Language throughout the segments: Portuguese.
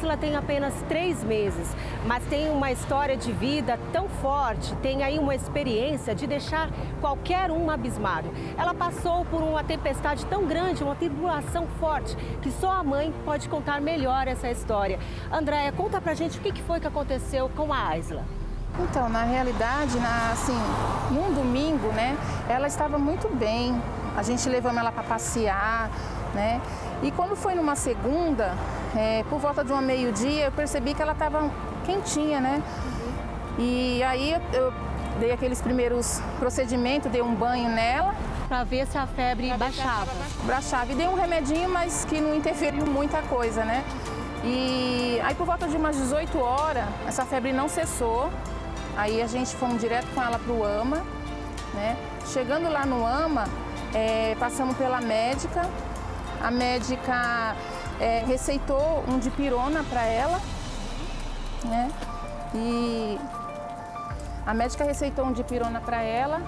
Aisla tem apenas 3 meses, mas tem uma história de vida tão forte, tem aí uma experiência de deixar qualquer um abismado. Ela passou por uma tempestade tão grande, uma tribulação forte, que só a mãe pode contar melhor essa história. Andréia, conta pra gente o que foi que aconteceu com a Aisla. Então, na realidade, num domingo, né, ela estava muito bem. A gente levamos ela para passear, né? E quando foi numa segunda, por volta de meio-dia, eu percebi que ela estava quentinha, né? E aí eu dei aqueles primeiros procedimentos, dei um banho nela. Para ver se a febre baixava. Baixava. E dei um remedinho, mas que não interferiu muita coisa, né? E aí por volta de umas 18 horas, essa febre não cessou. Aí a gente fomos direto com ela para o AMA, né? Chegando lá no AMA, passamos pela médica. A médica receitou um dipirona para ela, né? E a médica receitou um dipirona para ela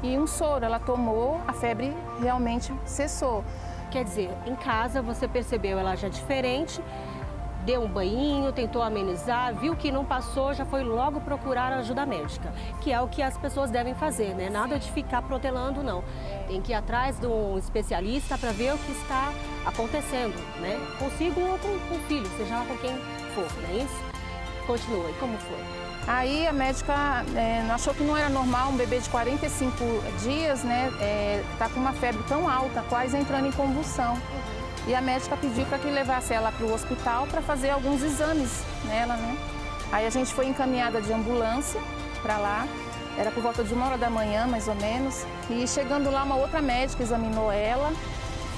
e um soro. Ela tomou, a febre realmente cessou. Quer dizer, em casa você percebeu ela já diferente, deu um banhinho, tentou amenizar, viu que não passou, já foi logo procurar ajuda médica, que é o que as pessoas devem fazer, né? Nada de ficar protelando, não. Tem que ir atrás de um especialista para ver o que está acontecendo, né? Consigo ou com o filho, seja lá com quem for, não é isso? Continua, e como foi? Aí a médica achou que não era normal um bebê de 45 dias, né? Tá com uma febre tão alta, quase entrando em convulsão. E a médica pediu para que levasse ela para o hospital para fazer alguns exames nela, né? Aí a gente foi encaminhada de ambulância para lá, era por volta de 1 hora da manhã, mais ou menos. E chegando lá, uma outra médica examinou ela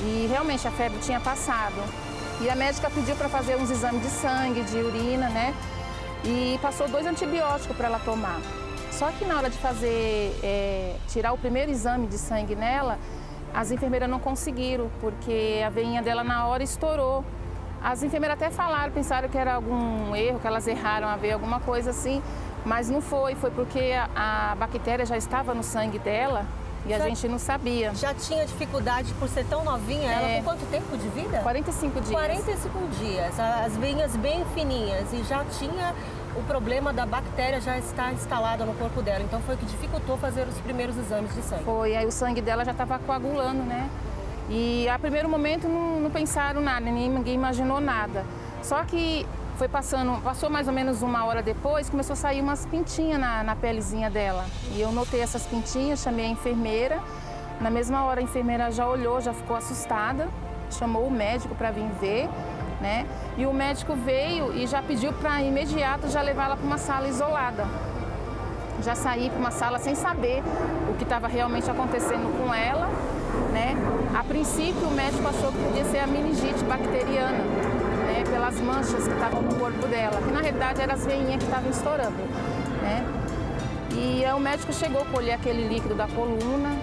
e realmente a febre tinha passado. E a médica pediu para fazer uns exames de sangue, de urina, né? E passou 2 antibióticos para ela tomar. Só que na hora de tirar o primeiro exame de sangue nela, as enfermeiras não conseguiram, porque a veinha dela na hora estourou. As enfermeiras até falaram, pensaram que era algum erro, que elas erraram a ver alguma coisa assim, mas não foi, foi porque a bactéria já estava no sangue dela e a gente não sabia. Já tinha dificuldade por ser tão novinha, ela com quanto tempo de vida? 45 dias. 45 dias, as veinhas bem fininhas e já tinha o problema da bactéria já estar instalada no corpo dela. Então foi o que dificultou fazer os primeiros exames de sangue. Foi, aí o sangue dela já estava coagulando, né? E a primeiro momento não pensaram nada, ninguém imaginou nada. Só que passou mais ou menos 1 hora depois, começou a sair umas pintinhas na pelezinha dela. E eu notei essas pintinhas, chamei a enfermeira. Na mesma hora a enfermeira já olhou, já ficou assustada, chamou o médico para vir ver, né? E o médico veio e já pediu para imediato já levar ela para uma sala isolada. Já saí para uma sala sem saber o que estava realmente acontecendo com ela, né? A princípio o médico achou que podia ser a meningite bacteriana, né? Pelas manchas que estavam no corpo dela, que na realidade eram as veinhas que estavam estourando, né? E aí o médico chegou a colher aquele líquido da coluna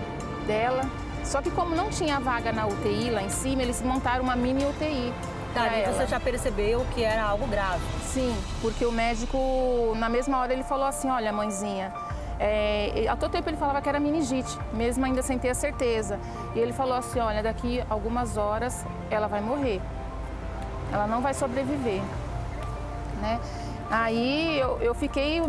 dela, só que como não tinha vaga na UTI lá em cima, eles montaram uma mini UTI. Tá, e você já percebeu que era algo grave? Sim, porque o médico, na mesma hora, ele falou assim, olha, mãezinha, a todo tempo ele falava que era meningite, mesmo ainda sem ter a certeza. E ele falou assim, olha, daqui a algumas horas ela vai morrer, ela não vai sobreviver, né? Aí eu fiquei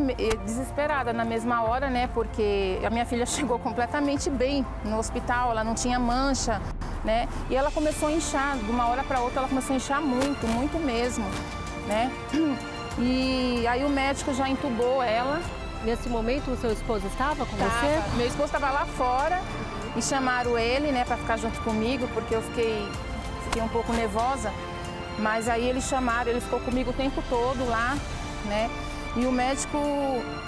desesperada na mesma hora, né? Porque a minha filha chegou completamente bem no hospital, ela não tinha mancha, né? E ela começou a inchar, de uma hora para outra ela começou a inchar muito, muito mesmo, né? E aí o médico já entubou ela. Nesse momento o seu esposo estava com você? Meu esposo estava lá fora e chamaram ele, né, para ficar junto comigo, porque eu fiquei um pouco nervosa. Mas aí eles chamaram, ele ficou comigo o tempo todo lá, né? E o médico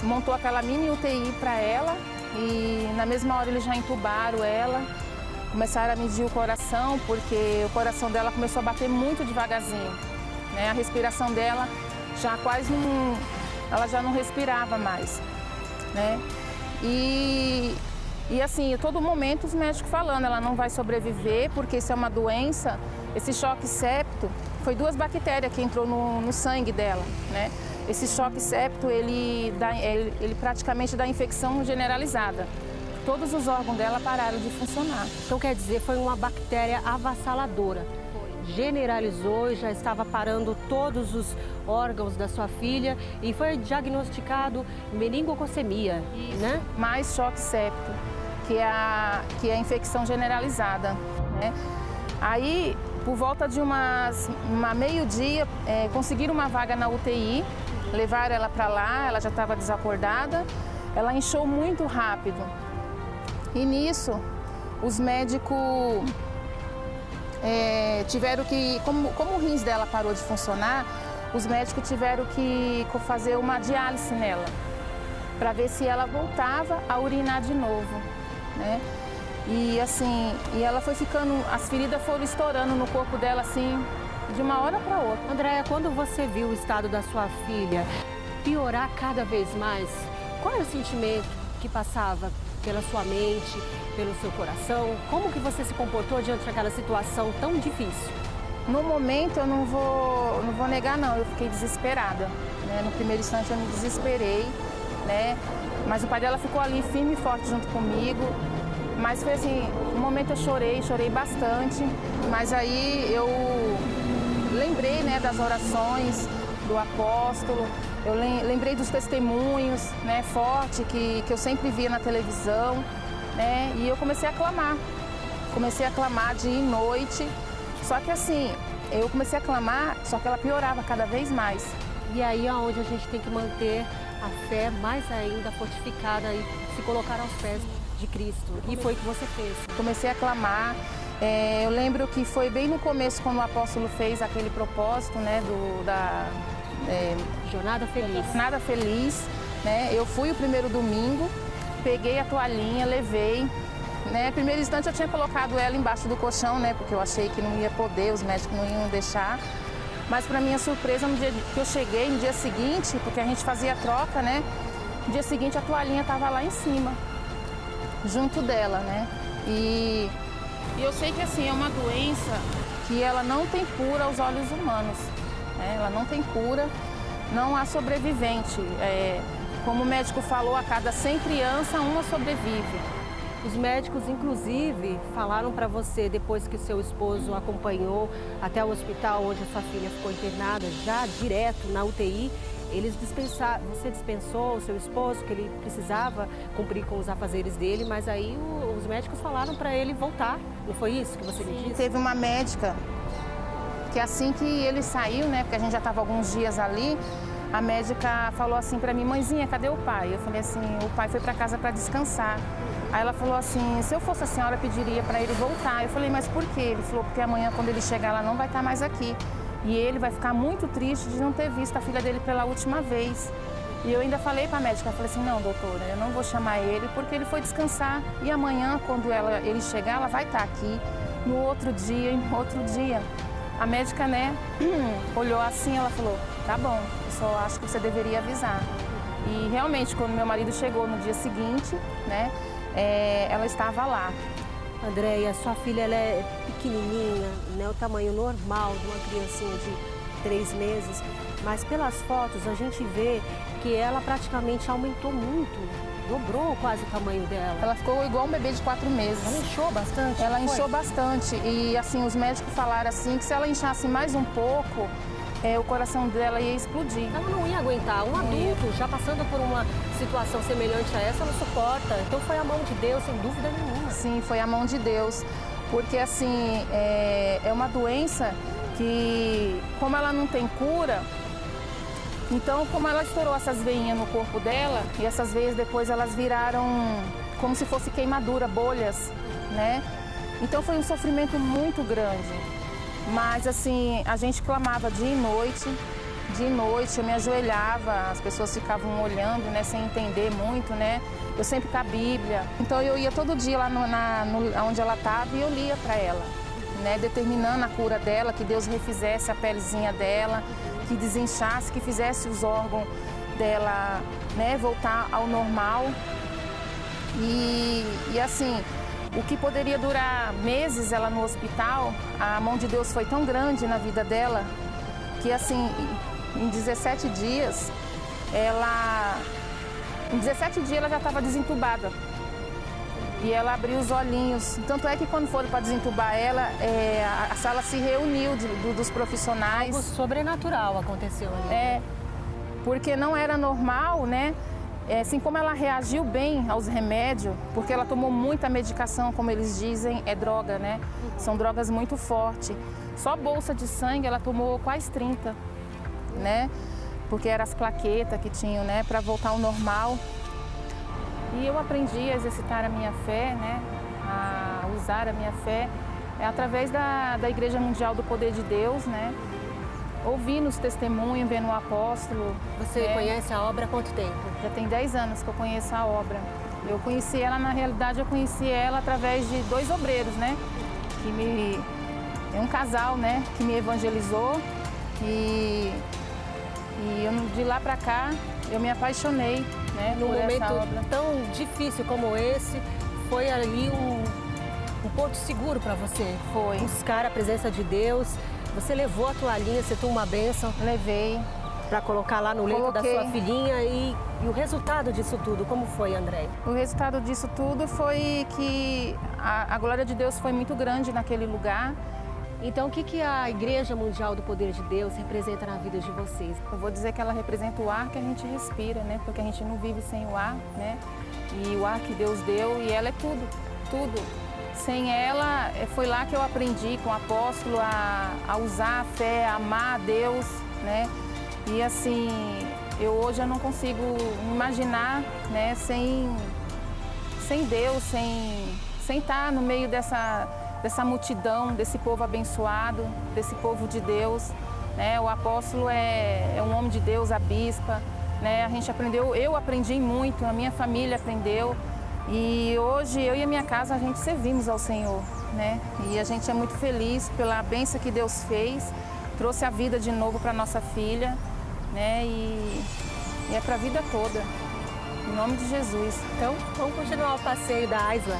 montou aquela mini UTI para ela e na mesma hora eles já entubaram ela. Começaram a medir o coração, porque o coração dela começou a bater muito devagarzinho, né? A respiração dela já quase não... Ela já não respirava mais, né? E assim, a todo momento os médicos falando, ela não vai sobreviver, porque isso é uma doença. Esse choque septo foi 2 bactérias que entrou no sangue dela, né? Esse choque septo, ele praticamente dá infecção generalizada. Todos os órgãos dela pararam de funcionar. Então quer dizer, foi uma bactéria avassaladora. generalizou e já estava parando todos os órgãos da sua filha e foi diagnosticado meningococemia, né? Mais choque séptico, que é a infecção generalizada, né? Aí, por volta de uma meio-dia, conseguiram uma vaga na UTI, levaram ela para lá, ela já estava desacordada, ela inchou muito rápido. E nisso, os médicos tiveram que, como o rins dela parou de funcionar, os médicos tiveram que fazer uma diálise nela, para ver se ela voltava a urinar de novo, né? E assim, ela foi ficando, as feridas foram estourando no corpo dela assim, de uma hora para outra. Andréia, quando você viu o estado da sua filha piorar cada vez mais, qual era o sentimento que passava pela sua mente, pelo seu coração? Como que você se comportou diante daquela situação tão difícil? No momento eu não vou negar não, eu fiquei desesperada, né? No primeiro instante eu me desesperei, né? Mas o pai dela ficou ali firme e forte junto comigo. Mas foi assim, no momento eu chorei bastante, mas aí eu lembrei, né, das orações do apóstolo, eu lembrei dos testemunhos, né, forte que eu sempre via na televisão, né, e eu comecei a clamar dia e noite, só que assim, eu comecei a clamar, só que ela piorava cada vez mais. E aí é onde a gente tem que manter a fé mais ainda fortificada e se colocar aos pés de Cristo. E foi o que você fez. Comecei a clamar. Eu lembro que foi bem no começo, quando o apóstolo fez aquele propósito, né, Jornada Feliz. Jornada Feliz, né? Eu fui o primeiro domingo, peguei a toalhinha, levei, né? Primeiro instante eu tinha colocado ela embaixo do colchão, né? Porque eu achei que não ia poder, os médicos não iam deixar. Mas para minha surpresa, no dia que eu cheguei, no dia seguinte, porque a gente fazia troca, né? No dia seguinte a toalhinha estava lá em cima, junto dela, né? E eu sei que assim, é uma doença que ela não tem cura aos olhos humanos, né? Ela não tem cura, não há sobrevivente. Como o médico falou, a cada 100 crianças, uma sobrevive. Os médicos, inclusive, falaram para você, depois que seu esposo acompanhou até o hospital onde a sua filha ficou internada, já direto na UTI, você dispensou o seu esposo, que ele precisava cumprir com os afazeres dele, mas aí os médicos falaram para ele voltar. Não foi isso que você me disse? Teve uma médica que assim que ele saiu, né, porque a gente já estava alguns dias ali, a médica falou assim para mim: mãezinha, cadê o pai? Eu falei assim: o pai foi para casa para descansar. Aí ela falou assim: se eu fosse a senhora, pediria para ele voltar. Eu falei: mas por quê? Ele falou: porque amanhã, quando ele chegar, ela não vai estar mais aqui. E ele vai ficar muito triste de não ter visto a filha dele pela última vez. E eu ainda falei para a médica, eu falei assim: não, doutora, eu não vou chamar ele porque ele foi descansar. E amanhã, quando ele chegar, ela vai estar aqui. No outro dia e no outro dia. A médica, né, olhou assim, ela falou: tá bom, eu só acho que você deveria avisar. E realmente, quando meu marido chegou no dia seguinte, né, ela estava lá. Andréia, sua filha ela é pequenininha, né, o tamanho normal de uma criancinha de 3 meses, mas pelas fotos a gente vê que ela praticamente aumentou muito, dobrou quase o tamanho dela. Ela ficou igual um bebê de 4 meses. Ela inchou bastante? Ela inchou bastante e assim, os médicos falaram assim que se ela inchasse mais um pouco, o coração dela ia explodir. Ela não ia aguentar. Um adulto, já passando por uma situação semelhante a essa, não suporta. Então foi a mão de Deus, sem dúvida nenhuma. Sim, foi a mão de Deus. Porque assim, é uma doença que, como ela não tem cura, então como ela estourou essas veinhas no corpo dela, e essas veias depois elas viraram como se fosse queimadura, bolhas, né? Então foi um sofrimento muito grande. Mas assim, a gente clamava dia e noite, eu me ajoelhava, as pessoas ficavam olhando, né, sem entender muito, né? Eu sempre com a Bíblia. Então eu ia todo dia lá onde ela estava e eu lia para ela, né, determinando a cura dela, que Deus refizesse a pelezinha dela, que desinchasse, que fizesse os órgãos dela, né, voltar ao normal. E assim, o que poderia durar meses ela no hospital, a mão de Deus foi tão grande na vida dela, que assim, em 17 dias, ela já estava desentubada. E ela abriu os olhinhos. Tanto é que quando foram para desentubar ela, a sala se reuniu dos profissionais. Algo sobrenatural aconteceu ali. Porque não era normal, né? Assim como ela reagiu bem aos remédios, porque ela tomou muita medicação, como eles dizem, é droga, né? São drogas muito fortes. Só bolsa de sangue ela tomou quase 30, né? Porque eram as plaquetas que tinham, né? Para voltar ao normal. E eu aprendi a exercitar a minha fé, né? A usar a minha fé através da Igreja Mundial do Poder de Deus, né? Ouvindo os testemunhos, vendo o apóstolo. Você conhece a obra há quanto tempo? Já tem 10 anos que eu conheço a obra. Eu conheci ela, na realidade, eu conheci ela através de 2 obreiros, né? É um casal, né? Que me evangelizou. E de lá pra cá, eu me apaixonei, né? Num por essa momento obra. tão difícil como esse, foi ali um porto seguro para você? Foi. Buscar a presença de Deus. Você levou a toalhinha, você tomou uma bênção? Levei. Para colocar lá no leito da sua filhinha e o resultado disso tudo, como foi, Andréia? O resultado disso tudo foi que a glória de Deus foi muito grande naquele lugar. Então, o que a Igreja Mundial do Poder de Deus representa na vida de vocês? Eu vou dizer que ela representa o ar que a gente respira, né? Porque a gente não vive sem o ar, né? E o ar que Deus deu, e ela é tudo, tudo. Sem ela, foi lá que eu aprendi com o apóstolo a usar a fé, a amar a Deus, né? E assim, hoje eu não consigo imaginar, né, sem Deus, sem estar no meio dessa multidão, desse povo abençoado, desse povo de Deus, né? O apóstolo é um homem de Deus, a bispa, né? A gente aprendeu, eu aprendi muito, a minha família aprendeu. E hoje eu e a minha casa a gente servimos ao Senhor, né? E a gente é muito feliz pela bênção que Deus fez, trouxe a vida de novo para nossa filha, né? E é para a vida toda, em nome de Jesus. Então, vamos continuar o passeio da Aisla.